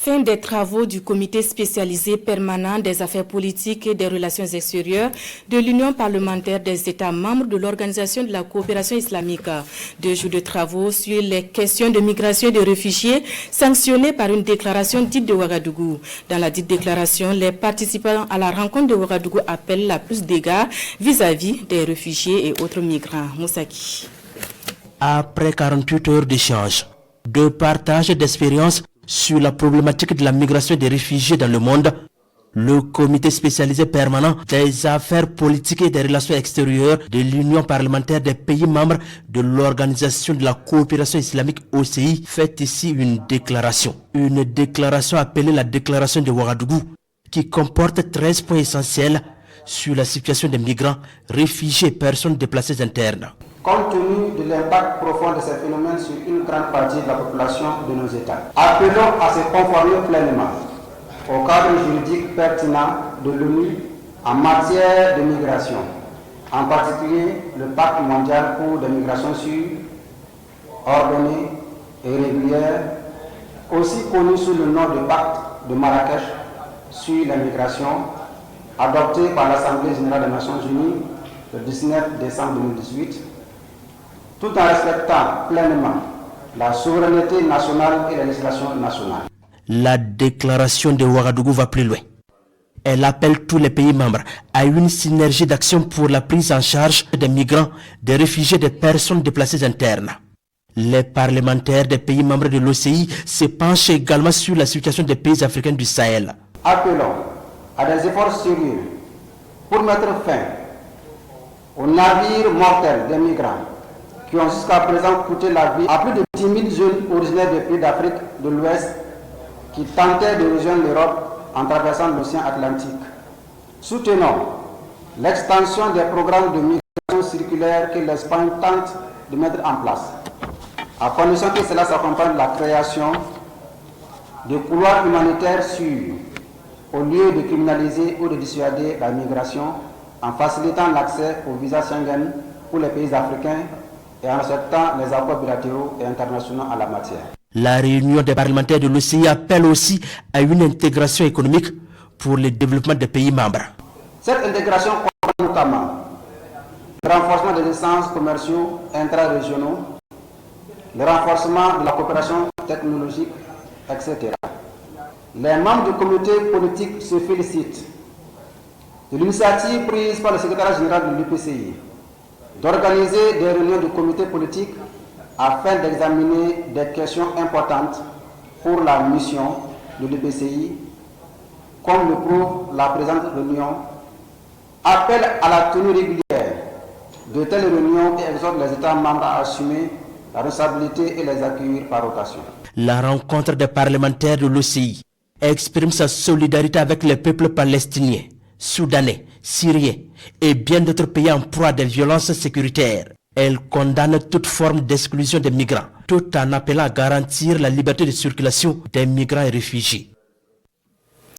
Fin des travaux du comité spécialisé permanent des affaires politiques et des relations extérieures de l'Union parlementaire des États membres de l'Organisation de la coopération islamique. 2 jours de travaux sur les questions de migration et de réfugiés sanctionnés par une déclaration dite de Ouagadougou. Dans la dite déclaration, les participants à la rencontre de Ouagadougou appellent la plus d'égards vis-à-vis des réfugiés et autres migrants. Moussaki. Après 48 heures d'échange, de partage d'expériences sur la problématique de la migration des réfugiés dans le monde, le comité spécialisé permanent des affaires politiques et des relations extérieures de l'Union parlementaire des pays membres de l'Organisation de la coopération islamique OCI fait ici une déclaration. Une déclaration appelée la déclaration de Ouagadougou qui comporte 13 points essentiels sur la situation des migrants, réfugiés et personnes déplacées internes. Compte tenu de l'impact profond de ces phénomènes sur une grande partie de la population de nos États, appelons à se conformer pleinement au cadre juridique pertinent de l'ONU en matière de migration, en particulier le Pacte mondial pour des migrations sûres, ordonnées et régulières, aussi connu sous le nom de Pacte de Marrakech sur la migration, adopté par l'Assemblée générale des Nations unies le 19 décembre 2018, tout en respectant pleinement la souveraineté nationale et la législation nationale. La déclaration de Ouagadougou va plus loin. Elle appelle tous les pays membres à une synergie d'action pour la prise en charge des migrants, des réfugiés et des personnes déplacées internes. Les parlementaires des pays membres de l'OCI se penchent également sur la situation des pays africains du Sahel. Appelons à des efforts sérieux pour mettre fin aux navires mortels des migrants qui ont jusqu'à présent coûté la vie à plus de 10 000 jeunes originaires des pays d'Afrique de l'Ouest qui tentaient de rejoindre l'Europe en traversant l'océan Atlantique. Soutenons l'extension des programmes de migration circulaire que l'Espagne tente de mettre en place, à condition que cela s'accompagne de la création de couloirs humanitaires sûrs, au lieu de criminaliser ou de dissuader la migration en facilitant l'accès au visa Schengen pour les pays africains et en respectant les accords bilatéraux et internationaux en la matière. La réunion des parlementaires de l'OCI appelle aussi à une intégration économique pour le développement des pays membres. Cette intégration comprend notamment le renforcement des échanges commerciaux intra-régionaux, le renforcement de la coopération technologique, etc. Les membres du comité politique se félicitent de l'initiative prise par le secrétaire général de l'UPCI d'organiser des réunions du comité politique afin d'examiner des questions importantes pour la mission de l'UPCI, comme le prouve la présente réunion, appelle à la tenue régulière de telles réunions et exhorte les États membres à assumer la responsabilité et les accueillir par rotation. La rencontre des parlementaires de l'OCI exprime sa solidarité avec les peuples palestiniens, soudanais, syriens et bien d'autres pays en proie des violences sécuritaires. Elle condamne toute forme d'exclusion des migrants, tout en appelant à garantir la liberté de circulation des migrants et réfugiés.